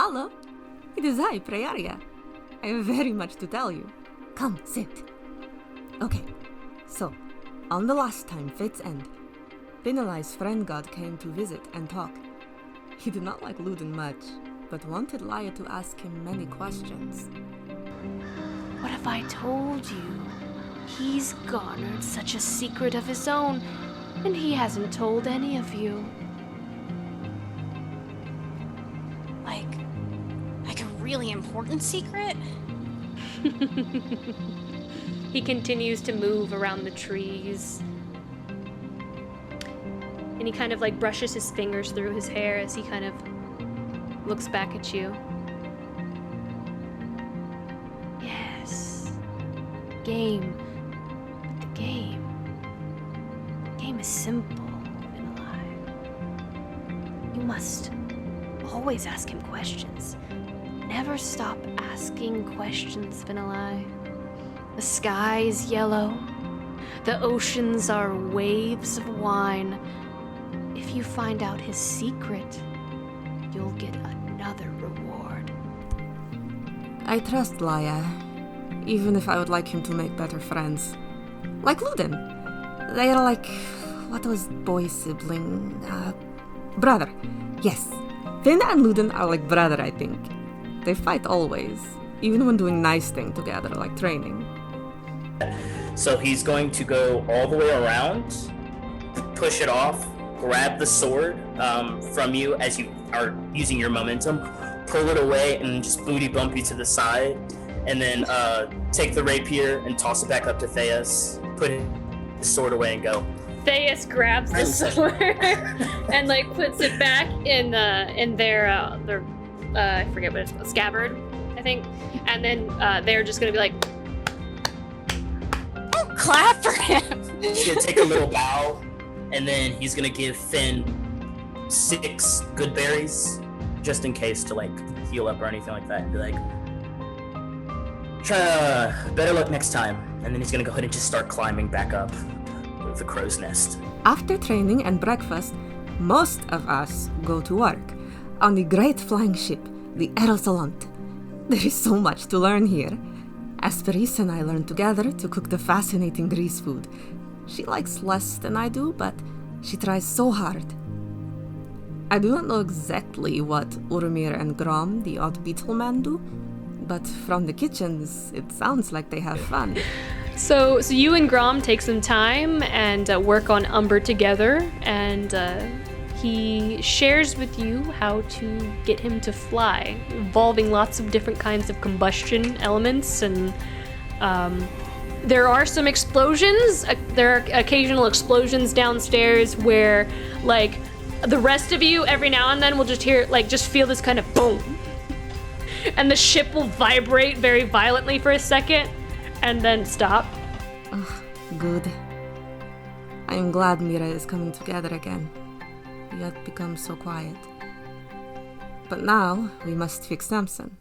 Hello, it is I, Praeria. I have very much to tell you. Come, sit. Okay, so, on the last time, Fate's End, Finnalai's friend god came to visit and talk. He did not like Luden much, but wanted Laia to ask him many questions. What have I told you? He's garnered such a secret of his own, and he hasn't told any of you. Like a really important secret? He continues to move around the trees. And he kind of like brushes his fingers through his hair as he kind of looks back at you. Yes. Game. But the game is simple, Finnalai. You must always ask him questions. Never stop asking questions, Finnalai. The sky is yellow. The oceans are waves of wine. If you find out his secret, you'll get another reward. I trust Laia, even if I would like him to make better friends. Like Luden. They are like, what was boy sibling? Brother. Yes. Finn and Luden are like brother, I think. They fight always, even when doing nice things together, like training. So he's going to go all the way around, push it off, grab the sword from you as you are using your momentum, pull it away, and just booty bump you to the side, and then take the rapier and toss it back up to Theus, put his sword away, and go. Theus grabs the sword and like puts it back in their I forget what it's called, scabbard, I think, and then they're just gonna be like, Don't clap for him. He's gonna take a little bow, and then he's gonna give Finn 6 good berries, just in case to like heal up or anything like that, and be like, better luck next time. And then he's gonna go ahead and just start climbing back up the crow's nest. After training and breakfast, most of us go to work on the great flying ship, the Erosalant. There is so much to learn here. Hesperis and I learned together to cook the fascinating grease food. She likes less than I do, but she tries so hard. I do not know exactly what Urmir and Grom, the odd beetle man, do, but from the kitchens, it sounds like they have fun. So you and Grom take some time and work on Umber together, and he shares with you how to get him to fly, involving lots of different kinds of combustion elements, and there are some explosions. There are occasional explosions downstairs where, like, the rest of you every now and then will just hear, like, just feel this kind of boom, and the ship will vibrate very violently for a second, and then stop. Ugh, good. I am glad Mira is coming together again. We had become so quiet. But now, we must fix Samson.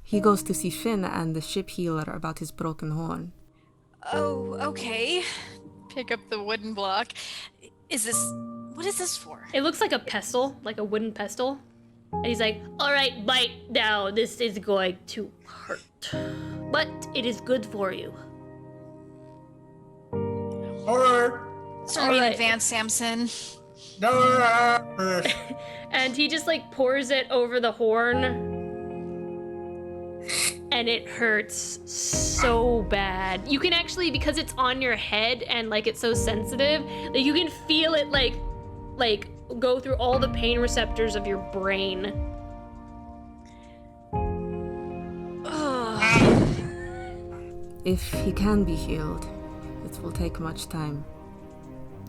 He goes to see Finn and the ship healer about his broken horn. Oh, okay. Pick up the wooden block. What is this for? It looks like a pestle, like a wooden pestle. And he's like, all right, bite now. This is going to hurt. But it is good for you. Alright. Sorry in advance, Samson. No. And he just like pours it over the horn. And it hurts so bad. You can actually, because it's on your head and like it's so sensitive, that you can feel it like go through all the pain receptors of your brain. If he can be healed, it will take much time.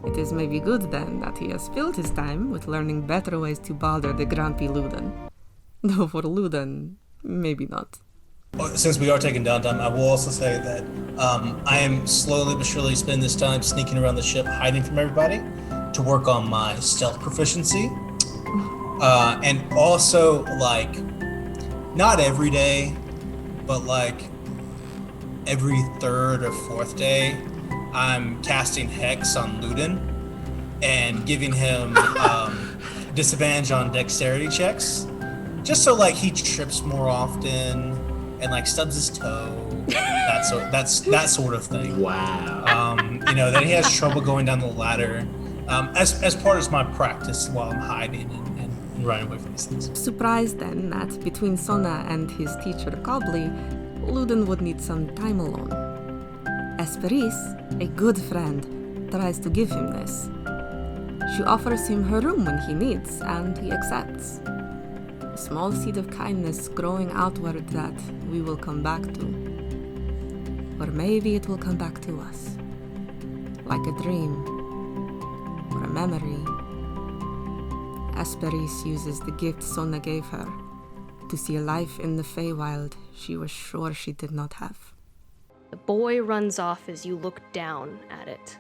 It is maybe good then that he has filled his time with learning better ways to bother the grumpy Luden. Though for Luden, maybe not. Since we are taking downtime, I will also say that I am slowly but surely spending this time sneaking around the ship, hiding from everybody, to work on my stealth proficiency. And also, like, not every day, but like every 3rd or 4th day, I'm casting Hex on Luden and giving him disadvantage on dexterity checks just so like he trips more often and like stubs his toe, that sort of thing. Wow. That he has trouble going down the ladder, as part of my practice while I'm hiding and running away from these things. Surprised then that between Sona and his teacher Cobbly, Luden would need some time alone. Hesperis, a good friend, tries to give him this. She offers him her room when he needs, and he accepts. A small seed of kindness growing outward that we will come back to. Or maybe it will come back to us. Like a dream. Or a memory. Hesperis uses the gift Sona gave her to see a life in the Feywild she was sure she did not have. The boy runs off as you look down at it.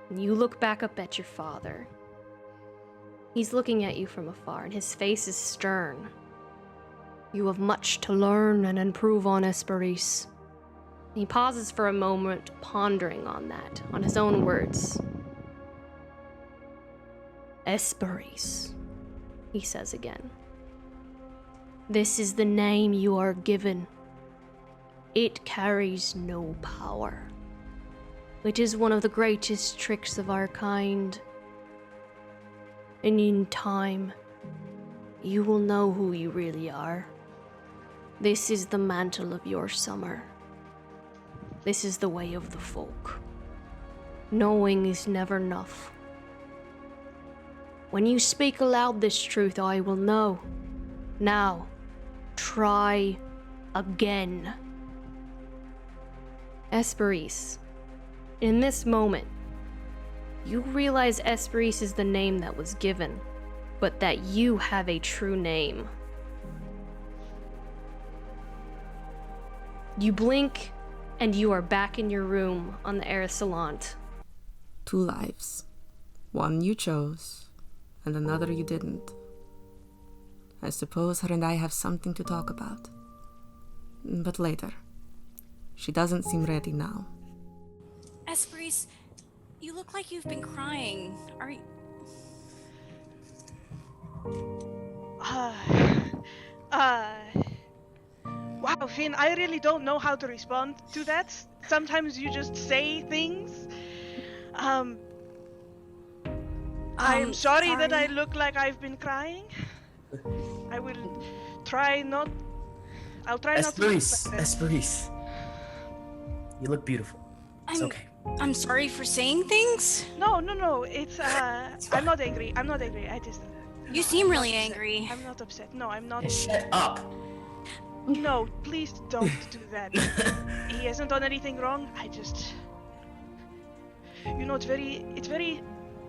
And you look back up at your father. He's looking at you from afar, and his face is stern. You have much to learn and improve on, Hesperis. He pauses for a moment, pondering on that, on his own words. Hesperis, he says again. This is the name you are given. It carries no power. It is one of the greatest tricks of our kind. And in time, you will know who you really are. This is the mantle of your summer. This is the way of the folk. Knowing is never enough. When you speak aloud this truth, I will know. Now, try again. Hesperis, in this moment, you realize Hesperis is the name that was given, but that you have a true name. You blink, and you are back in your room on the Arisalant. 2 lives. One you chose, and another you didn't. I suppose her and I have something to talk about. But later. She doesn't seem ready now. Hesperis, you look like you've been crying. Are you... Wow, Finn, I really don't know how to respond to that. Sometimes you just say things. I'm sorry that I look like I've been crying. I will try not... I'll try not to look like that. Hesperis. You look beautiful. It's okay. I'm sorry for saying things. No, it's, I'm not angry. I just... You seem really angry. I'm not upset. No, I'm not. Shut up. No, please don't do that. He hasn't done anything wrong. I just... it's very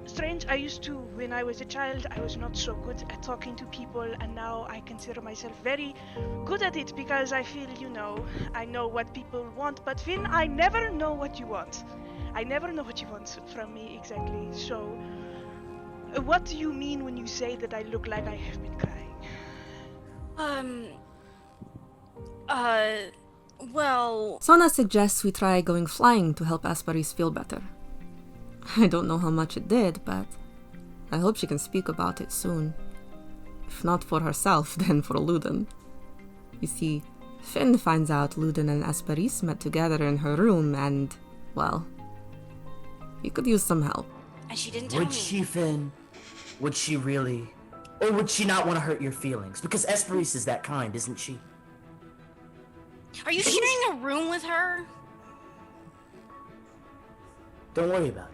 strange. I used to, when I was a child, I was not so good at talking to people, and now I consider myself very good at it because I feel, I know what people want. But Finn, I never know what you want. I never know what you want from me exactly. So, what do you mean when you say that I look like I have been crying? Well... Sona suggests we try going flying to help Hesperis feel better. I don't know how much it did, but I hope she can speak about it soon. If not for herself, then for Luden. You see, Finn finds out Luden and Hesperis met together in her room and, well, he could use some help. And she didn't tell me. Would she, Finn? Would she really? Or would she not want to hurt your feelings? Because Hesperis is that kind, isn't she? Are you sharing a room with her? Don't worry about it.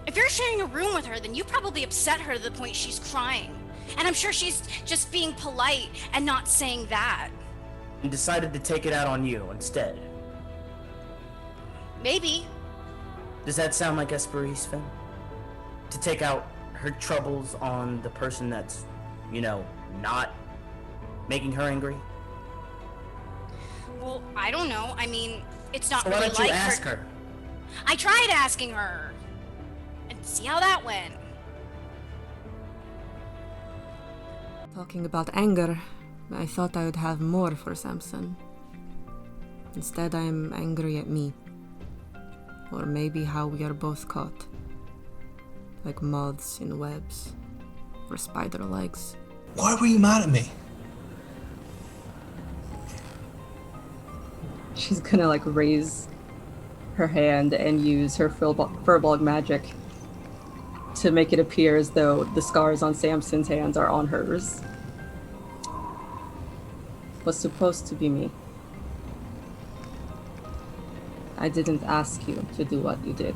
If you're sharing a room with her, then you probably upset her to the point she's crying. And I'm sure she's just being polite and not saying that. And decided to take it out on you instead. Maybe. Does that sound like Hesperis, Finn? To take out her troubles on the person that's, not making her angry? Well, I don't know. I mean, it's not So really why don't you like ask her? I tried asking her. And see how that went. Talking about anger, I thought I would have more for Samson. Instead, I am angry at me. Or maybe how we are both caught. Like moths in webs. or spider legs. Why were you mad at me? She's gonna like raise her hand and use her Furbolg magic to make it appear as though the scars on Samson's hands are on hers. Was supposed to be me. I didn't ask you to do what you did.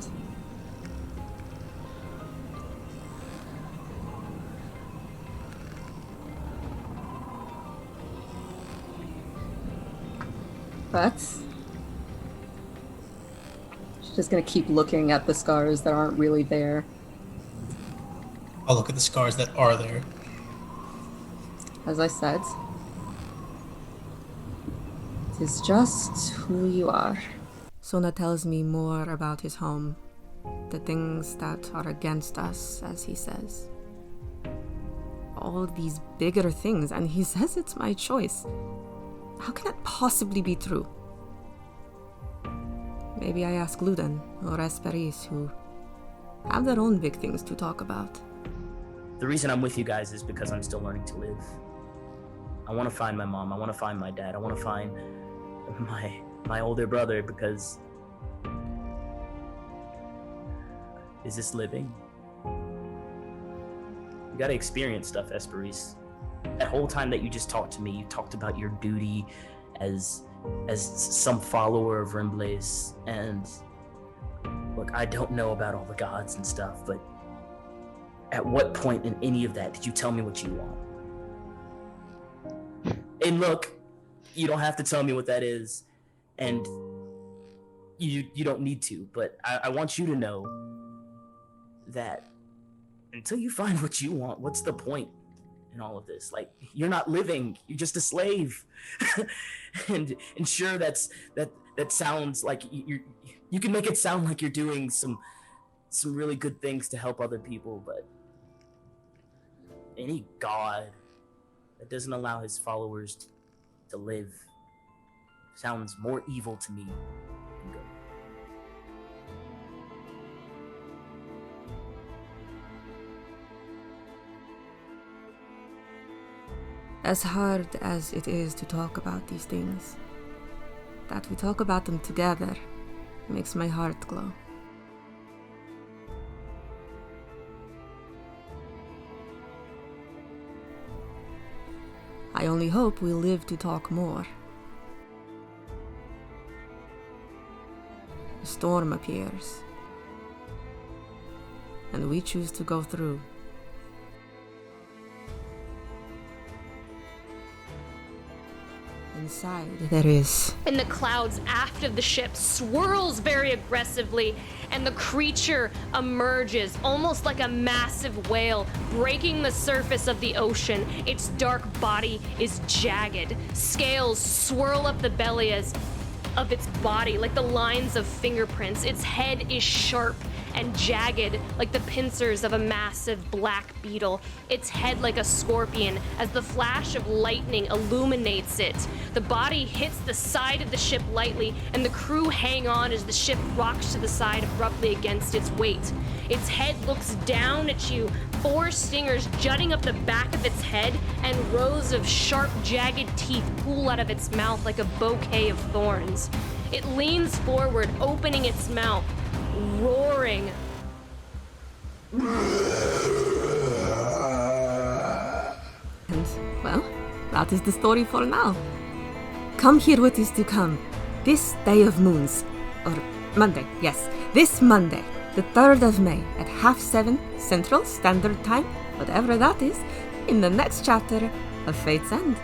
But she's just gonna keep looking at the scars that aren't really there. I'll look at the scars that are there. As I said, it is just who you are. Sona tells me more about his home, the things that are against us, as he says. All these bigger things, and he says it's my choice. How can that possibly be true? Maybe I ask Luden or Hesperis, who have their own big things to talk about. The reason I'm with you guys is because I'm still learning to live. I want to find my mom. I want to find my dad. I want to find my older brother, because is this living? You got to experience stuff, Hesperis. That whole time that you just talked to me, you talked about your duty as some follower of Rimblaze, and look, I don't know about all the gods and stuff, but at what point in any of that did you tell me what you want? And look, you don't have to tell me what that is, and you don't need to, but I want you to know that until you find what you want, what's the point in all of this? Like, you're not living, you're just a slave. and sure, that sounds like you can make it sound like you're doing some really good things to help other people, but any god that doesn't allow his followers to live sounds more evil to me than good. As hard as it is to talk about these things, that we talk about them together makes my heart glow. I only hope we live to talk more. A storm appears, and we choose to go through. Inside there is... And the clouds aft of the ship swirls very aggressively, and the creature emerges almost like a massive whale breaking the surface of the ocean. Its dark body is jagged. Scales swirl up the belly of its body like the lines of fingerprints. Its head is sharp and jagged like the pincers of a massive black beetle. Its head like a scorpion as the flash of lightning illuminates it. The body hits the side of the ship lightly, and the crew hang on as the ship rocks to the side abruptly against its weight. Its head looks down at you, 4 stingers jutting up the back of its head, and rows of sharp, jagged teeth pool out of its mouth like a bouquet of thorns. It leans forward, opening its mouth, roaring. And, well, that is the story for now. Come hear what is to come. This day of moons, or Monday, yes, this Monday, the 3rd of May, at 7:30 Central Standard Time, whatever that is, in the next chapter of Fate's End.